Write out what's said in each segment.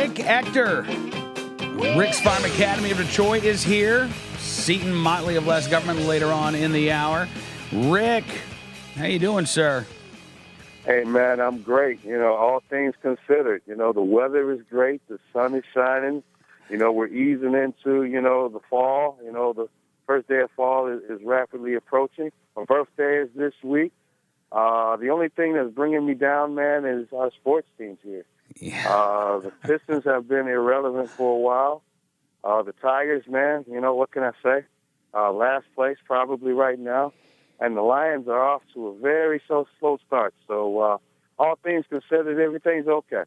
Rick Ector. Rick's Firearm Academy of Detroit is here. Seton Motley of Less Government later on in the hour. Rick, how you doing, sir? Hey, man, I'm great. All things considered. The weather is great. The sun is shining. We're easing into, the fall. The first day of fall is rapidly approaching. My birthday is this week. The only thing that's bringing me down, man, is our sports teams here. Yeah. The Pistons have been irrelevant for a while. The Tigers, man, what can I say? Last place probably right now. And the Lions are off to a very slow start. So all things considered, everything's okay.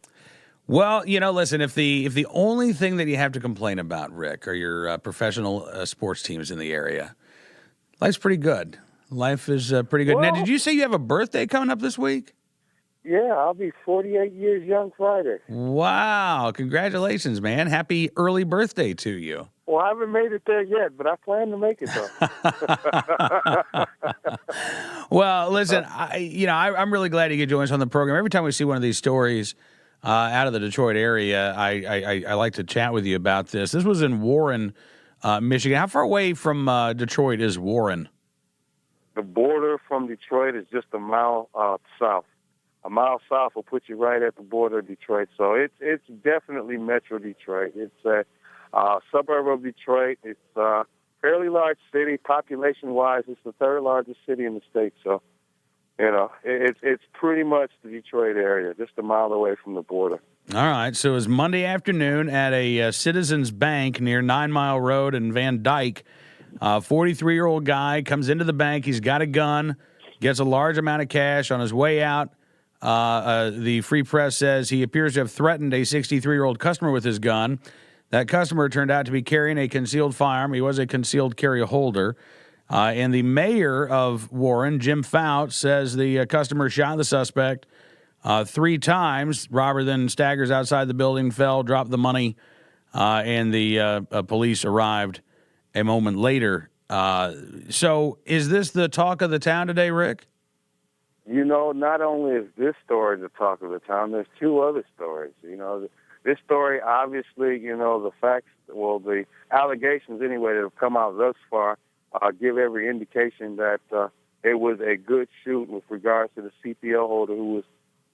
Well, listen, if the only thing that you have to complain about, Rick, are your professional sports teams in the area, life's pretty good. Life is pretty good. Well, now, did you say you have a birthday coming up this week? Yeah, I'll be 48 years young Friday. Wow. Congratulations, man. Happy early birthday to you. Well, I haven't made it there yet, but I plan to make it, though. Well, listen, I'm really glad you could join us on the program. Every time we see one of these stories out of the Detroit area, I like to chat with you about this. This was in Warren, Michigan. How far away from Detroit is Warren? The border from Detroit is just a mile south. A mile south will put you right at the border of Detroit. So it's definitely Metro Detroit. It's a suburb of Detroit. It's a fairly large city. Population-wise, it's the third largest city in the state. So, it's pretty much the Detroit area, just a mile away from the border. All right. So it was Monday afternoon at a Citizens Bank near 9 Mile Road in Van Dyke. A 43-year-old guy comes into the bank. He's got a gun, gets a large amount of cash on his way out. The Free Press says he appears to have threatened a 63-year-old customer with his gun. That customer turned out to be carrying a concealed firearm. He was a concealed carry holder. And the mayor of Warren, Jim Fout, says the customer shot the suspect 3 times. Robber then staggers outside the building, fell, dropped the money, and the police arrived a moment later. So is this the talk of the town today, Rick? Not only is this story the talk of the town, there's 2 other stories. This story, obviously, the facts, the allegations anyway that have come out thus far give every indication that it was a good shoot with regards to the CPO holder who was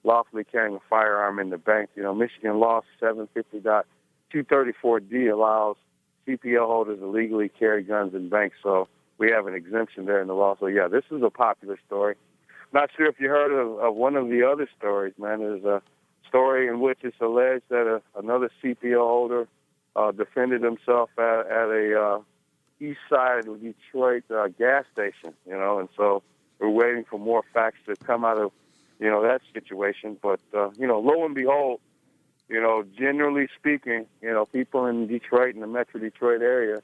lawfully carrying a firearm in the bank. Michigan law 750.234D allows CPO holders to legally carry guns in banks, so we have an exemption there in the law. So, yeah, this is a popular story. Not sure if you heard of one of the other stories, man. There's a story in which it's alleged that another CPO holder defended himself at a east side of Detroit gas station, and so we're waiting for more facts to come out of, that situation. But, lo and behold, generally speaking, people in Detroit and the Metro Detroit area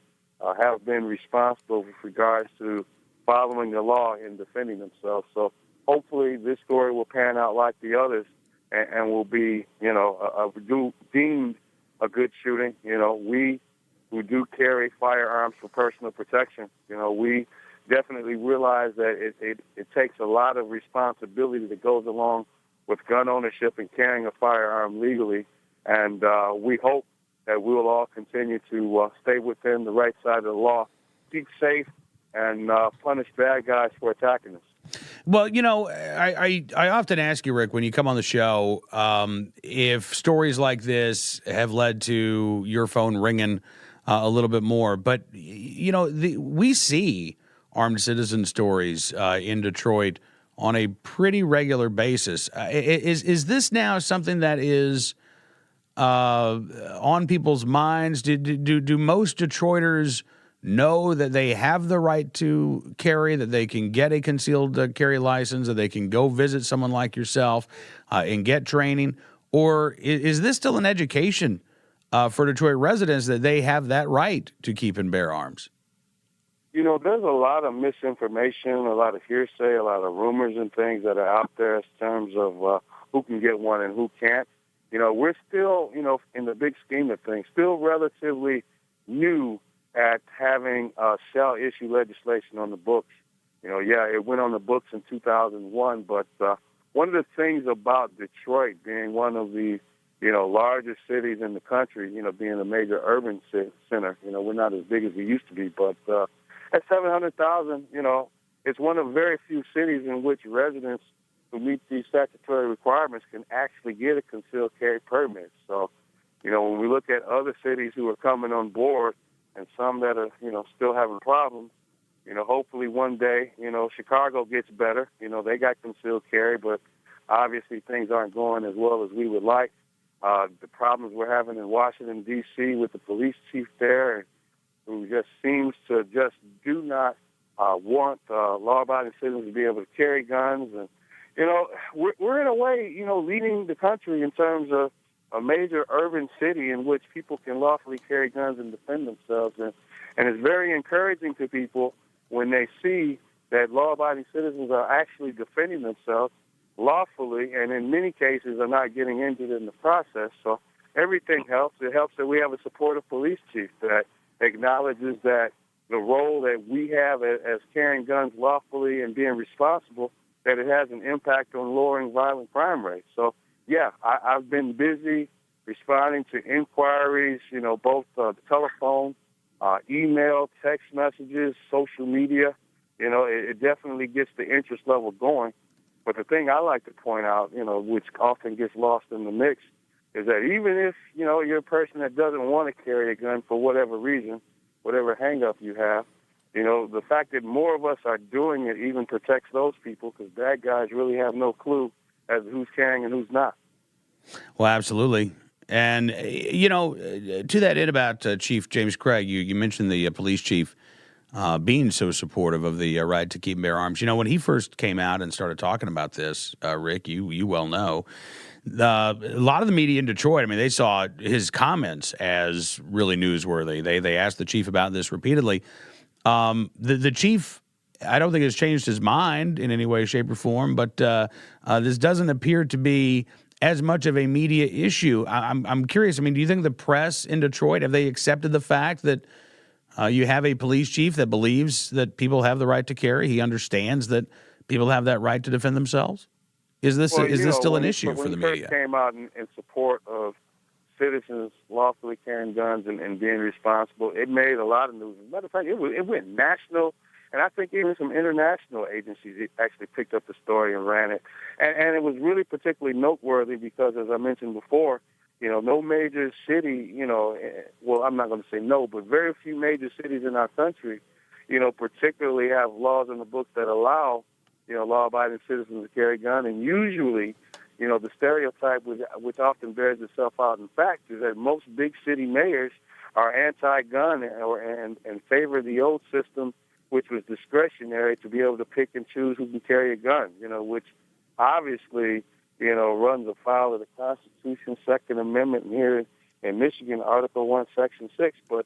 have been responsible with regards to following the law and defending themselves. So hopefully this story will pan out like the others and will be, deemed a good shooting. We who do carry firearms for personal protection, we definitely realize that it takes a lot of responsibility that goes along with gun ownership and carrying a firearm legally. And we hope that we will all continue to stay within the right side of the law, keep safe, and punish bad guys for attacking us. Well, I often ask you, Rick, when you come on the show, if stories like this have led to your phone ringing a little bit more. But, we see armed citizen stories in Detroit on a pretty regular basis. Is this now something that is on people's minds? Do most Detroiters know that they have the right to carry, that they can get a concealed carry license, that they can go visit someone like yourself and get training? Or is this still an education for Detroit residents that they have that right to keep and bear arms? There's a lot of misinformation, a lot of hearsay, a lot of rumors and things that are out there in terms of who can get one and who can't. We're still, in the big scheme of things, still relatively new at having shall-issue legislation on the books. It went on the books in 2001, but one of the things about Detroit being one of the largest cities in the country, being a major urban center. We're not as big as we used to be, but at 700,000, it's one of very few cities in which residents who meet these statutory requirements can actually get a concealed carry permit. So, when we look at other cities who are coming on board and some that are, still having problems, hopefully one day, Chicago gets better. They got concealed carry, but obviously things aren't going as well as we would like. The problems we're having in Washington, D.C. with the police chief there, who just seems to just do not want law-abiding citizens to be able to carry guns. And, we're in a way, leading the country in terms of a major urban city in which people can lawfully carry guns and defend themselves. And it's very encouraging to people when they see that law-abiding citizens are actually defending themselves lawfully, and in many cases are not getting injured in the process. So everything helps. It helps that we have a supportive police chief that acknowledges that the role that we have as carrying guns lawfully and being responsible, that it has an impact on lowering violent crime rates. So, yeah, I've been busy responding to inquiries, both the telephone, email, text messages, social media. It definitely gets the interest level going. But the thing I like to point out, which often gets lost in the mix, is that even if, you're a person that doesn't want to carry a gun for whatever reason, whatever hang-up you have, the fact that more of us are doing it even protects those people, because bad guys really have no clue as to who's carrying and who's not. Well, absolutely. And, to that end about Chief James Craig, you mentioned the police chief being so supportive of the right to keep and bear arms. When he first came out and started talking about this, Rick, you well know, a lot of the media in Detroit, they saw his comments as really newsworthy. They asked the chief about this repeatedly. The chief, I don't think has changed his mind in any way, shape, or form, but this doesn't appear to be as much of a media issue. I'm curious. Do you think the press in Detroit, have they accepted the fact that you have a police chief that believes that people have the right to carry? He understands that people have that right to defend themselves? Is this still an issue for the media? When he first came out in support of citizens lawfully carrying guns and being responsible, it made a lot of news. As a matter of fact, it went national, and I think even some international agencies actually picked up the story and ran it. And it was really particularly noteworthy because, as I mentioned before, no major city, well, I'm not going to say no, but very few major cities in our country, particularly have laws in the books that allow, law-abiding citizens to carry a gun. And usually, the stereotype which often bears itself out in fact is that most big city mayors are anti-gun and favor the old system, which was discretionary to be able to pick and choose who can carry a gun, which obviously, runs afoul of the Constitution, Second Amendment, and here in Michigan, Article 1, Section 6. But,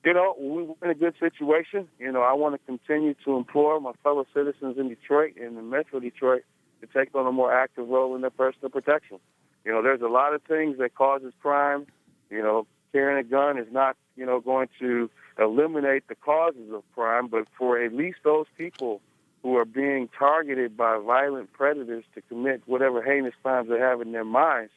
we're in a good situation. I want to continue to implore my fellow citizens in Detroit and in Metro Detroit to take on a more active role in their personal protection. There's a lot of things that causes crime. Carrying a gun is not, going to eliminate the causes of crime, but for at least those people who are being targeted by violent predators to commit whatever heinous crimes they have in their minds,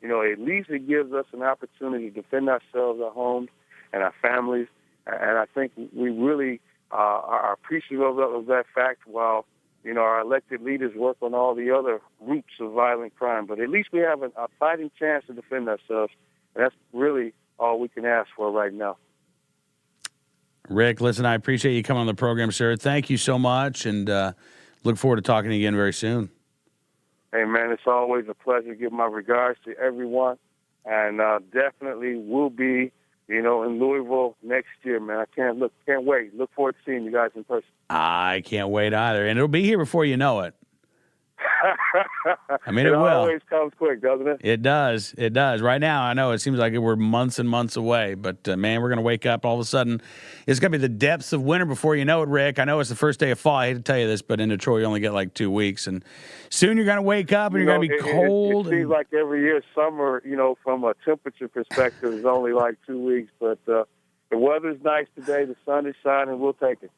at least it gives us an opportunity to defend ourselves, our homes, and our families. And I think we really are appreciative of that fact while, our elected leaders work on all the other roots of violent crime. But at least we have a fighting chance to defend ourselves, and that's really all we can ask for right now. Rick, listen, I appreciate you coming on the program, sir. Thank you so much, and look forward to talking again very soon. Hey, man, it's always a pleasure. Give my regards to everyone, and definitely will be, in Louisville next year, man. I can't wait. Look forward to seeing you guys in person. I can't wait either, and it'll be here before you know it. It will. It always comes quick, doesn't it? It does. It does. Right now, I know it seems like we're months and months away, but man, we're going to wake up all of a sudden. It's going to be the depths of winter before you know it, Rick. I know it's the first day of fall. I hate to tell you this, but in Detroit, you only get like 2 weeks, and soon you're going to wake up and you're going to be cold. It seems like every year summer, from a temperature perspective, is only like 2 weeks, but the weather's nice today. The sun is shining. We'll take it.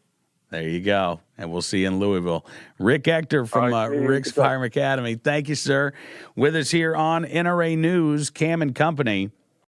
There you go. And we'll see you in Louisville. Rick Ector from Rick's Firearm Academy. Thank you, sir. With us here on NRA News, Cam and Company.